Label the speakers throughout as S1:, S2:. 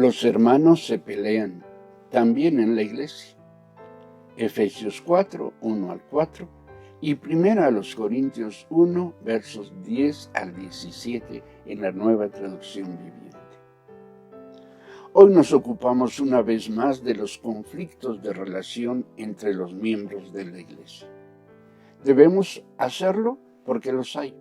S1: Los hermanos se pelean también en la iglesia. Efesios 4, 1 al 4 y 1 Corintios 1, versos 10 al 17 en la Nueva Traducción Viviente. Hoy nos ocupamos una vez más de los conflictos de relación entre los miembros de la iglesia. Debemos hacerlo porque los hay.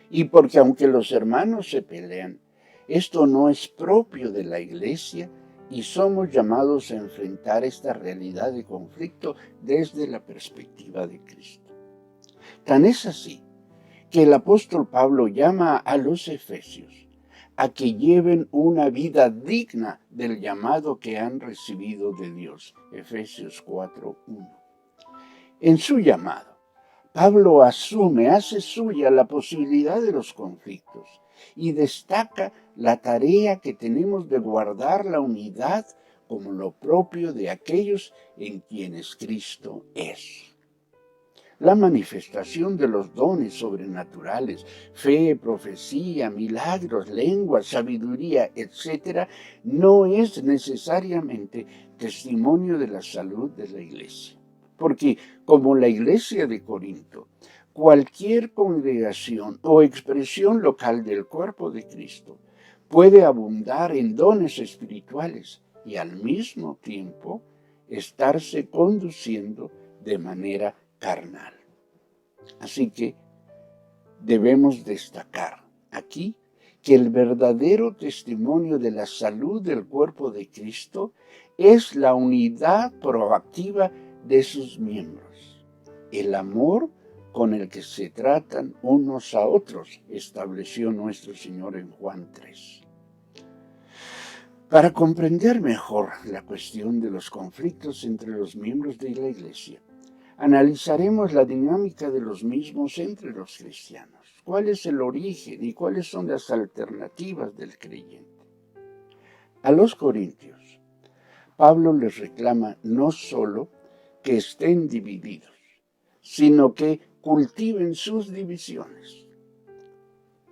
S1: Y porque aunque los hermanos se pelean, esto no es propio de la iglesia y somos llamados a enfrentar esta realidad de conflicto desde la perspectiva de Cristo. Tan es así que el apóstol Pablo llama a los efesios a que lleven una vida digna del llamado que han recibido de Dios. Efesios 4:1. En su llamado, Pablo hace suya la posibilidad de los conflictos y destaca la tarea que tenemos de guardar la unidad como lo propio de aquellos en quienes Cristo es. La manifestación de los dones sobrenaturales, fe, profecía, milagros, lenguas, sabiduría, etc., no es necesariamente testimonio de la salud de la iglesia. Porque, como la iglesia de Corinto, cualquier congregación o expresión local del cuerpo de Cristo puede abundar en dones espirituales y al mismo tiempo estarse conduciendo de manera carnal. Así que debemos destacar aquí que el verdadero testimonio de la salud del cuerpo de Cristo es la unidad proactiva de sus miembros, el amor con el que se tratan unos a otros, estableció nuestro Señor en Juan 3. Para comprender mejor la cuestión de los conflictos entre los miembros de la Iglesia, analizaremos la dinámica de los mismos entre los cristianos. ¿Cuál es el origen y cuáles son las alternativas del creyente? A los corintios, Pablo les reclama no solo que estén divididos, sino que cultiven sus divisiones.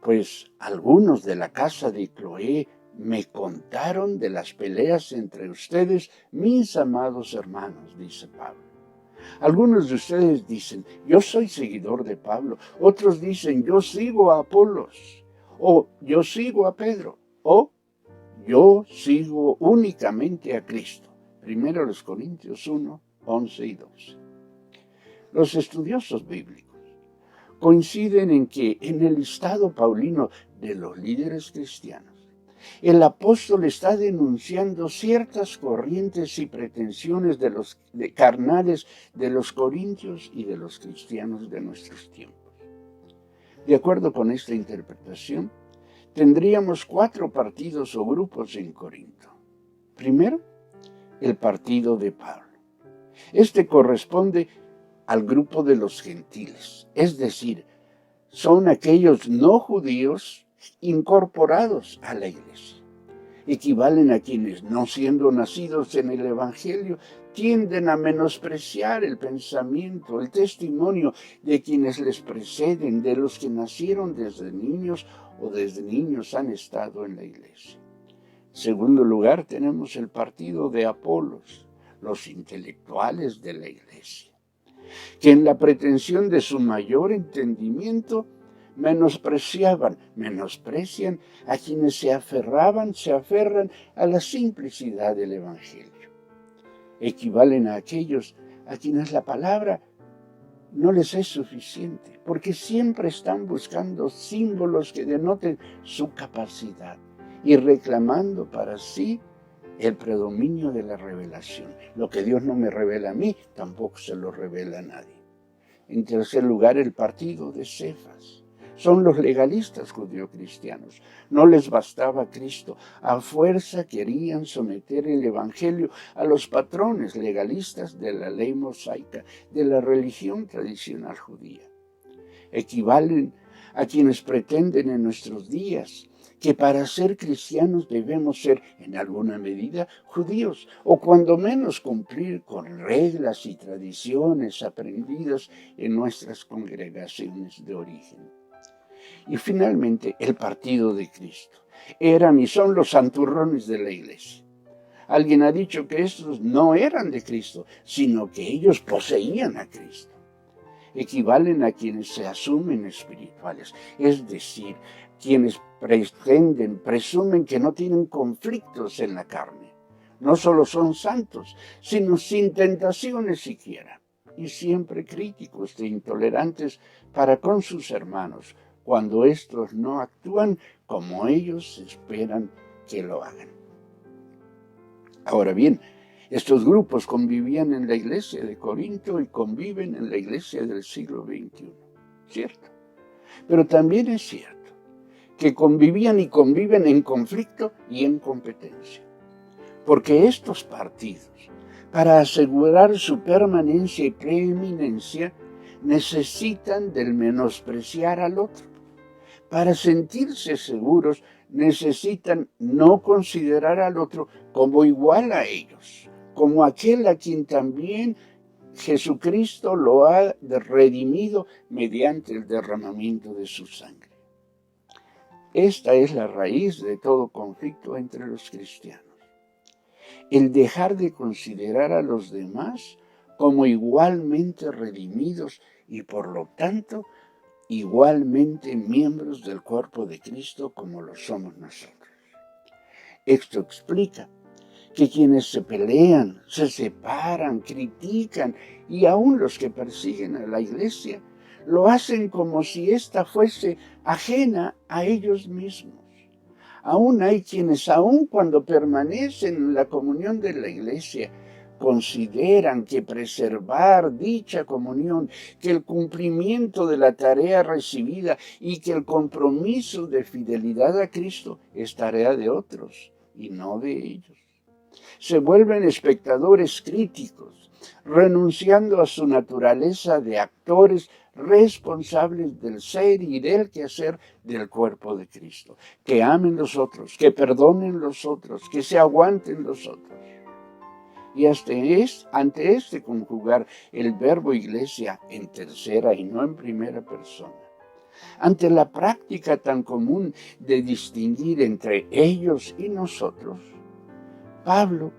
S1: Pues algunos de la casa de Cloé me contaron de las peleas entre ustedes, mis amados hermanos, dice Pablo. Algunos de ustedes dicen, yo soy seguidor de Pablo. Otros dicen, yo sigo a Apolos. O yo sigo a Pedro. O yo sigo únicamente a Cristo. 1 Corintios 1, 11 y 12. Los estudiosos bíblicos coinciden en que en el listado paulino de los líderes cristianos, el apóstol está denunciando ciertas corrientes y pretensiones carnales de los corintios y de los cristianos de nuestros tiempos. De acuerdo con esta interpretación, tendríamos 4 partidos o grupos en Corinto. Primero, el partido de Pablo. Este corresponde al grupo de los gentiles, es decir, son aquellos no judíos incorporados a la iglesia. Equivalen a quienes, no siendo nacidos en el Evangelio, tienden a menospreciar el pensamiento, el testimonio de quienes les preceden, de los que nacieron desde niños o desde niños han estado en la iglesia. En segundo lugar, tenemos el partido de Apolos, los intelectuales de la iglesia, que en la pretensión de su mayor entendimiento menosprecian a quienes se aferran a la simplicidad del Evangelio. Equivalen a aquellos a quienes la palabra no les es suficiente, porque siempre están buscando símbolos que denoten su capacidad y reclamando para sí el predominio de la revelación. Lo que Dios no me revela a mí, tampoco se lo revela a nadie. En tercer lugar, el partido de Cefas. Son los legalistas judeocristianos. No les bastaba Cristo. A fuerza querían someter el Evangelio a los patrones legalistas de la ley mosaica, de la religión tradicional judía. Equivalen a quienes pretenden en nuestros días que para ser cristianos debemos ser, en alguna medida, judíos, o cuando menos cumplir con reglas y tradiciones aprendidas en nuestras congregaciones de origen. Y finalmente, el partido de Cristo. eran y son los santurrones de la iglesia. Alguien ha dicho que estos no eran de Cristo, sino que ellos poseían a Cristo. Equivalen a quienes se asumen espirituales, es decir, quienes presumen que no tienen conflictos en la carne. No solo son santos, sino sin tentaciones siquiera, y siempre críticos e intolerantes para con sus hermanos, cuando éstos no actúan como ellos esperan que lo hagan. Ahora bien, estos grupos convivían en la iglesia de Corinto y conviven en la iglesia del siglo XXI, ¿cierto? Pero también es cierto que convivían y conviven en conflicto y en competencia. Porque estos partidos, para asegurar su permanencia y preeminencia, necesitan del menospreciar al otro. Para sentirse seguros, necesitan no considerar al otro como igual a ellos, como aquel a quien también Jesucristo lo ha redimido mediante el derramamiento de su sangre. Esta es la raíz de todo conflicto entre los cristianos. El dejar de considerar a los demás como igualmente redimidos y por lo tanto igualmente miembros del cuerpo de Cristo como lo somos nosotros. Esto explica que quienes se pelean, se separan, critican y aún los que persiguen a la iglesia lo hacen como si ésta fuese ajena a ellos mismos. Aún hay quienes, aun cuando permanecen en la comunión de la iglesia, consideran que preservar dicha comunión, que el cumplimiento de la tarea recibida y que el compromiso de fidelidad a Cristo es tarea de otros y no de ellos. Se vuelven espectadores críticos, renunciando a su naturaleza de actores responsables del ser y del quehacer del cuerpo de Cristo. Que amen los otros, que perdonen los otros, que se aguanten los otros. Y ante este conjugar el verbo iglesia en tercera y no en primera persona, ante la práctica tan común de distinguir entre ellos y nosotros, Pablo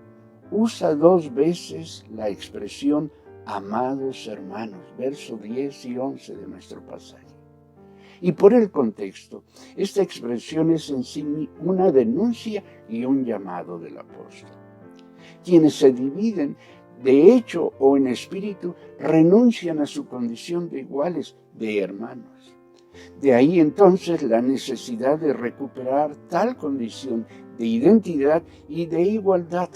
S1: usa 2 veces la expresión amados hermanos, versos 10 y 11 de nuestro pasaje. Y por el contexto, esta expresión es en sí una denuncia y un llamado del apóstol. Quienes se dividen de hecho o en espíritu renuncian a su condición de iguales, de hermanos. De ahí entonces la necesidad de recuperar tal condición de identidad y de igualdad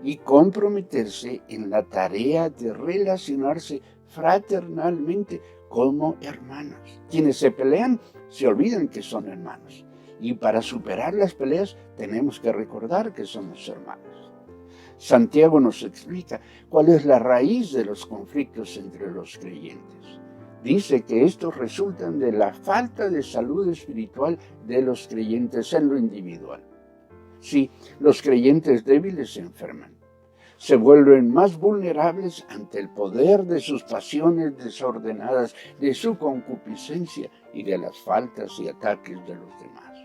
S1: y comprometerse en la tarea de relacionarse fraternalmente como hermanos. Quienes se pelean se olvidan que son hermanos y para superar las peleas tenemos que recordar que somos hermanos. Santiago nos explica cuál es la raíz de los conflictos entre los creyentes. Dice que estos resultan de la falta de salud espiritual de los creyentes en lo individual. Sí, los creyentes débiles se enferman. Se vuelven más vulnerables ante el poder de sus pasiones desordenadas, de su concupiscencia y de las faltas y ataques de los demás.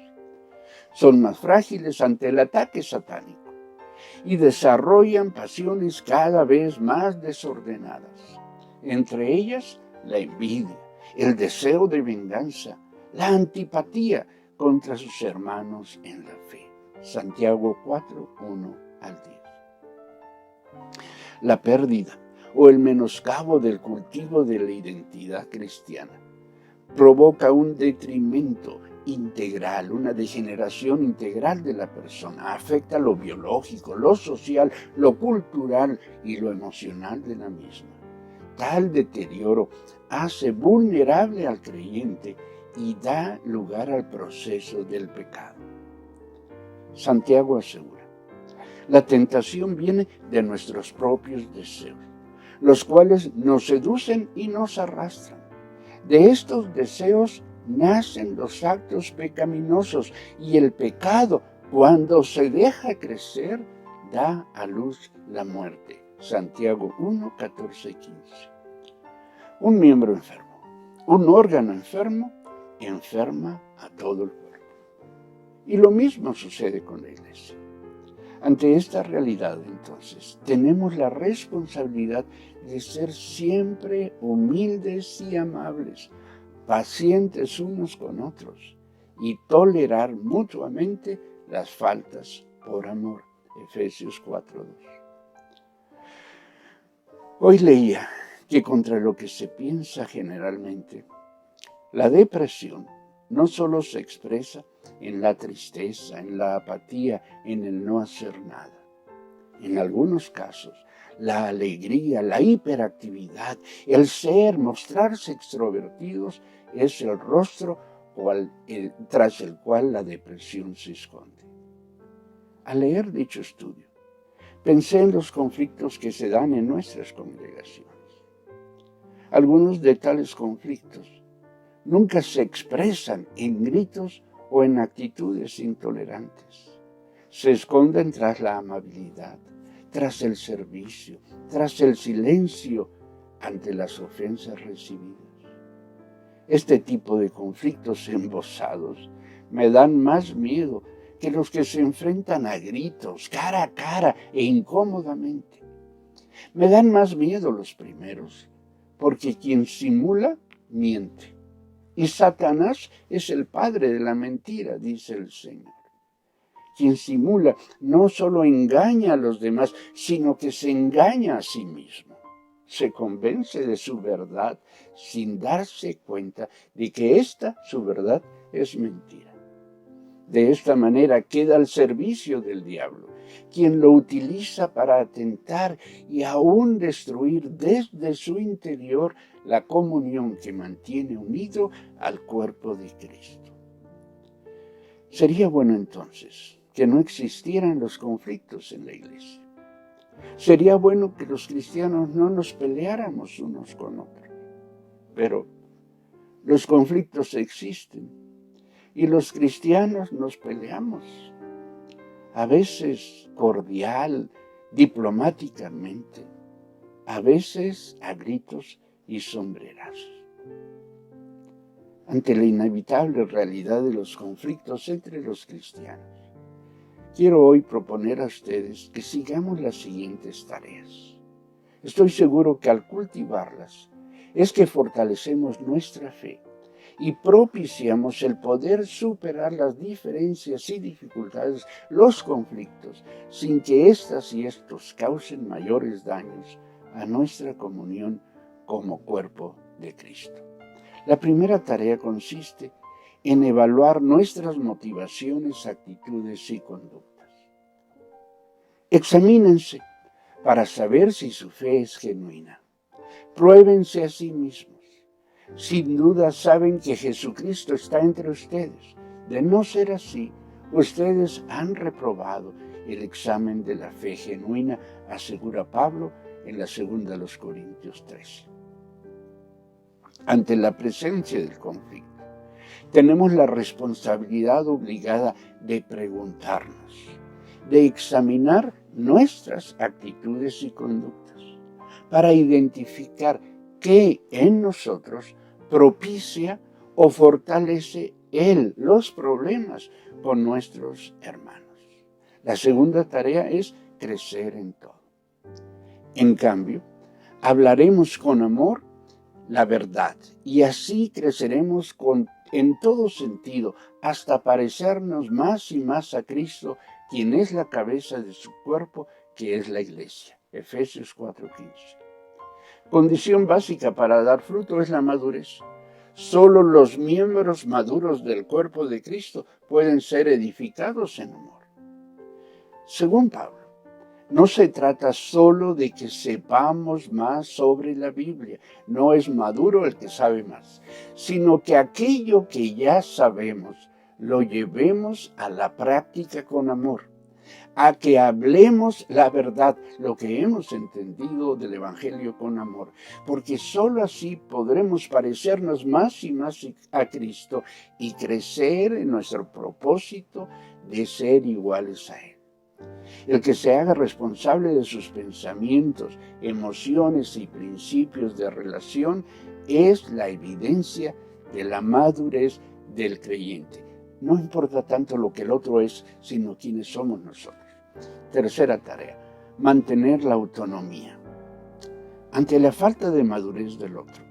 S1: Son más frágiles ante el ataque satánico y desarrollan pasiones cada vez más desordenadas. Entre ellas, la envidia, el deseo de venganza, la antipatía contra sus hermanos en la fe. Santiago 4, 1 al 10. La pérdida o el menoscabo del cultivo de la identidad cristiana provoca un detrimento integral, una degeneración integral de la persona. Afecta lo biológico, lo social, lo cultural y lo emocional de la misma. Tal deterioro hace vulnerable al creyente y da lugar al proceso del pecado. Santiago asegura: la tentación viene de nuestros propios deseos, los cuales nos seducen y nos arrastran. De estos deseos nacen los actos pecaminosos y el pecado, cuando se deja crecer, da a luz la muerte. Santiago 1, 14 y 15. Un miembro enfermo, un órgano enfermo, enferma a todo el cuerpo. Y lo mismo sucede con la Iglesia. Ante esta realidad, entonces, tenemos la responsabilidad de ser siempre humildes y amables, pacientes unos con otros y tolerar mutuamente las faltas por amor. Efesios 4:2. Hoy leía que contra lo que se piensa generalmente, la depresión no solo se expresa en la tristeza, en la apatía, en el no hacer nada. En algunos casos, la alegría, la hiperactividad, el mostrarse extrovertidos, es el rostro tras el cual la depresión se esconde. Al leer dicho estudio, pensé en los conflictos que se dan en nuestras congregaciones. Algunos de tales conflictos nunca se expresan en gritos o en actitudes intolerantes. Se esconden tras la amabilidad, tras el servicio, tras el silencio ante las ofensas recibidas. Este tipo de conflictos embozados me dan más miedo que los que se enfrentan a gritos, cara a cara e incómodamente. Me dan más miedo los primeros, porque quien simula, miente. Y Satanás es el padre de la mentira, dice el Señor. Quien simula no solo engaña a los demás, sino que se engaña a sí mismo. Se convence de su verdad sin darse cuenta de que su verdad, es mentira. De esta manera queda al servicio del diablo, quien lo utiliza para atentar y aún destruir desde su interior la comunión que mantiene unido al cuerpo de Cristo. Sería bueno entonces que no existieran los conflictos en la Iglesia. Sería bueno que los cristianos no nos peleáramos unos con otros. Pero los conflictos existen y los cristianos nos peleamos. A veces cordial, diplomáticamente, a veces a gritos y sombrerazos. Ante la inevitable realidad de los conflictos entre los cristianos, quiero hoy proponer a ustedes que sigamos las siguientes tareas. Estoy seguro que al cultivarlas es que fortalecemos nuestra fe y propiciamos el poder superar las diferencias y dificultades, los conflictos, sin que éstas y estos causen mayores daños a nuestra comunión como cuerpo de Cristo. La primera tarea consiste en evaluar nuestras motivaciones, actitudes y conductas. Examínense para saber si su fe es genuina. Pruébense a sí mismos. Sin duda saben que Jesucristo está entre ustedes. De no ser así, ustedes han reprobado el examen de la fe genuina, asegura Pablo en la segunda de los Corintios 13. Ante la presencia del conflicto, tenemos la responsabilidad obligada de preguntarnos, de examinar nuestras actitudes y conductas, para identificar qué en nosotros propicia o fortalece los problemas con nuestros hermanos. La segunda tarea es crecer en todo. En cambio, hablaremos con amor la verdad y así creceremos en todo sentido hasta parecernos más y más a Cristo, quien es la cabeza de su cuerpo, que es la Iglesia. Efesios 4:15. Condición básica para dar fruto es la madurez. Solo los miembros maduros del cuerpo de Cristo pueden ser edificados en amor. Según Pablo, no se trata solo de que sepamos más sobre la Biblia, no es maduro el que sabe más, sino que aquello que ya sabemos lo llevemos a la práctica con amor, a que hablemos la verdad, lo que hemos entendido del Evangelio con amor, porque solo así podremos parecernos más y más a Cristo y crecer en nuestro propósito de ser iguales a Él. El que se haga responsable de sus pensamientos, emociones y principios de relación es la evidencia de la madurez del creyente. no importa tanto lo que el otro es, sino quiénes somos nosotros. Tercera tarea, mantener la autonomía. Ante la falta de madurez del otro,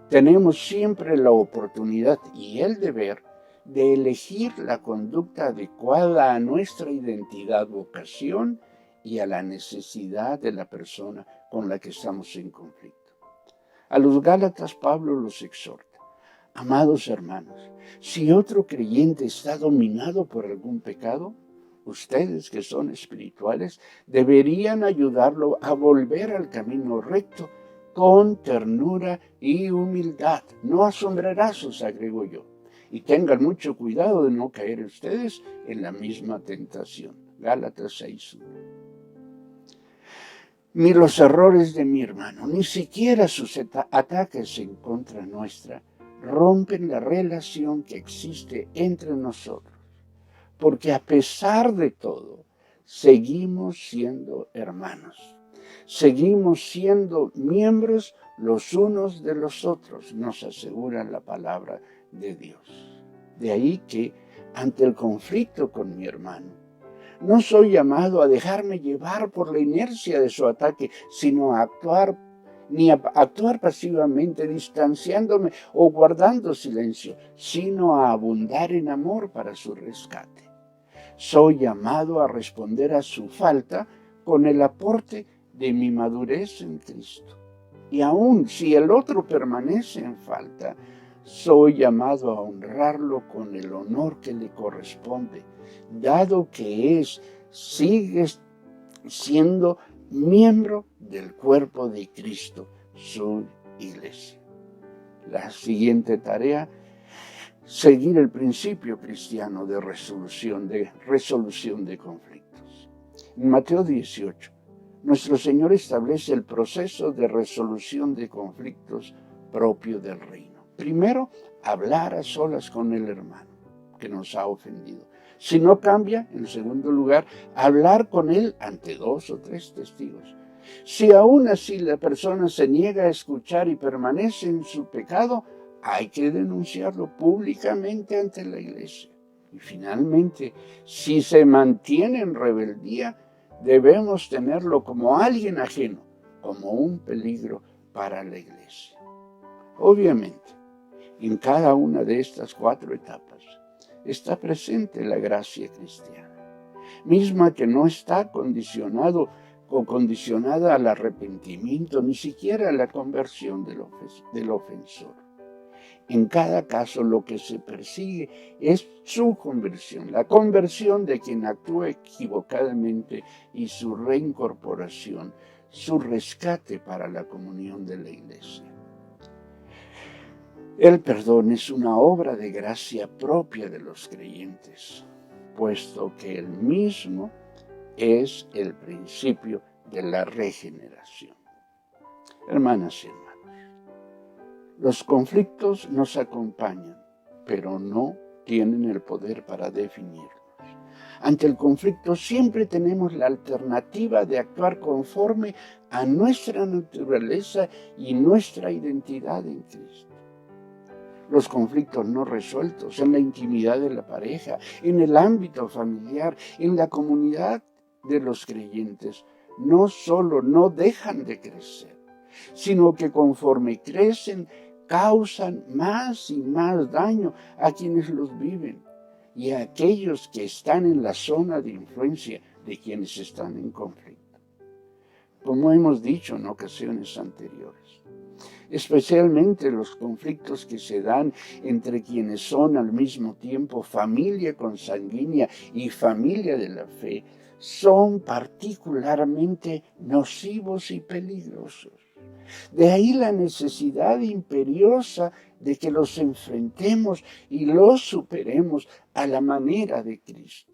S1: tenemos siempre la oportunidad y el deber de elegir la conducta adecuada a nuestra identidad, vocación y a la necesidad de la persona con la que estamos en conflicto. A los Gálatas Pablo los exhorta: amados hermanos, si otro creyente está dominado por algún pecado, ustedes que son espirituales deberían ayudarlo a volver al camino recto con ternura y humildad, no a sombrerazos, agrego yo. Y tengan mucho cuidado de no caer ustedes en la misma tentación. Gálatas 6:1. Ni los errores de mi hermano, ni siquiera sus ataques en contra nuestra, rompen la relación que existe entre nosotros, porque a pesar de todo, seguimos siendo hermanos. Seguimos siendo miembros los unos de los otros, nos asegura la palabra de Dios. De ahí que, ante el conflicto con mi hermano, no soy llamado a dejarme llevar por la inercia de su ataque, sino a actuar pasivamente, distanciándome o guardando silencio, sino a abundar en amor para su rescate. Soy llamado a responder a su falta con el aporte de mi madurez en Cristo. Y aun si el otro permanece en falta, soy llamado a honrarlo con el honor que le corresponde, dado que sigue siendo miembro del cuerpo de Cristo, su iglesia. La siguiente tarea: seguir el principio cristiano de resolución de conflictos. En Mateo 18, nuestro Señor establece el proceso de resolución de conflictos propio del reino. Primero, hablar a solas con el hermano que nos ha ofendido. Si no cambia, en segundo lugar, hablar con él ante 2 o 3 testigos. Si aún así la persona se niega a escuchar y permanece en su pecado, hay que denunciarlo públicamente ante la iglesia. Y finalmente, si se mantiene en rebeldía, debemos tenerlo como alguien ajeno, como un peligro para la iglesia. Obviamente, en cada una de estas 4 etapas está presente la gracia cristiana, misma que no está condicionada al arrepentimiento, ni siquiera a la conversión del ofensor. En cada caso, lo que se persigue es su conversión, la conversión de quien actúa equivocadamente y su reincorporación, su rescate para la comunión de la iglesia. El perdón es una obra de gracia propia de los creyentes, puesto que el mismo es el principio de la regeneración. Hermanas y hermanos, los conflictos nos acompañan, pero no tienen el poder para definirnos. Ante el conflicto siempre tenemos la alternativa de actuar conforme a nuestra naturaleza y nuestra identidad en Cristo. Los conflictos no resueltos en la intimidad de la pareja, en el ámbito familiar, en la comunidad de los creyentes, no solo no dejan de crecer, sino que conforme crecen, causan más y más daño a quienes los viven y a aquellos que están en la zona de influencia de quienes están en conflicto. Como hemos dicho en ocasiones anteriores, especialmente los conflictos que se dan entre quienes son al mismo tiempo familia consanguínea y familia de la fe, son particularmente nocivos y peligrosos. De ahí la necesidad imperiosa de que los enfrentemos y los superemos a la manera de Cristo.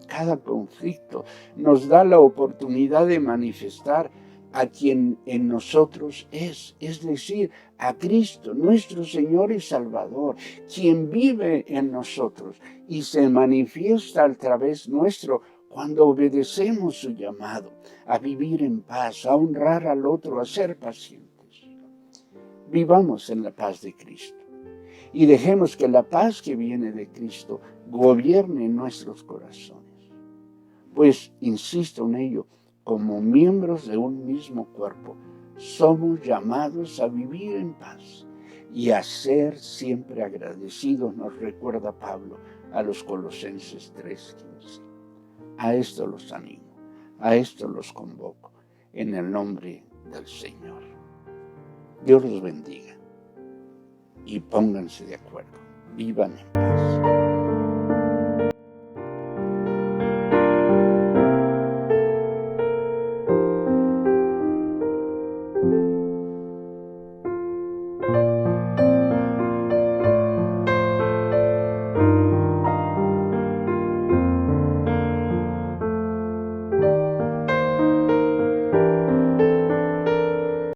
S1: Cada conflicto nos da la oportunidad de manifestar a quien en nosotros es decir, a Cristo, nuestro Señor y Salvador, quien vive en nosotros y se manifiesta a través nuestro cuando obedecemos su llamado a vivir en paz, a honrar al otro, a ser pacientes. Vivamos en la paz de Cristo y dejemos que la paz que viene de Cristo gobierne nuestros corazones. Pues, insisto en ello, como miembros de un mismo cuerpo, somos llamados a vivir en paz y a ser siempre agradecidos, nos recuerda Pablo a los Colosenses 3:15. A esto los animo, a esto los convoco, en el nombre del Señor. Dios los bendiga y pónganse de acuerdo. Vivan en paz.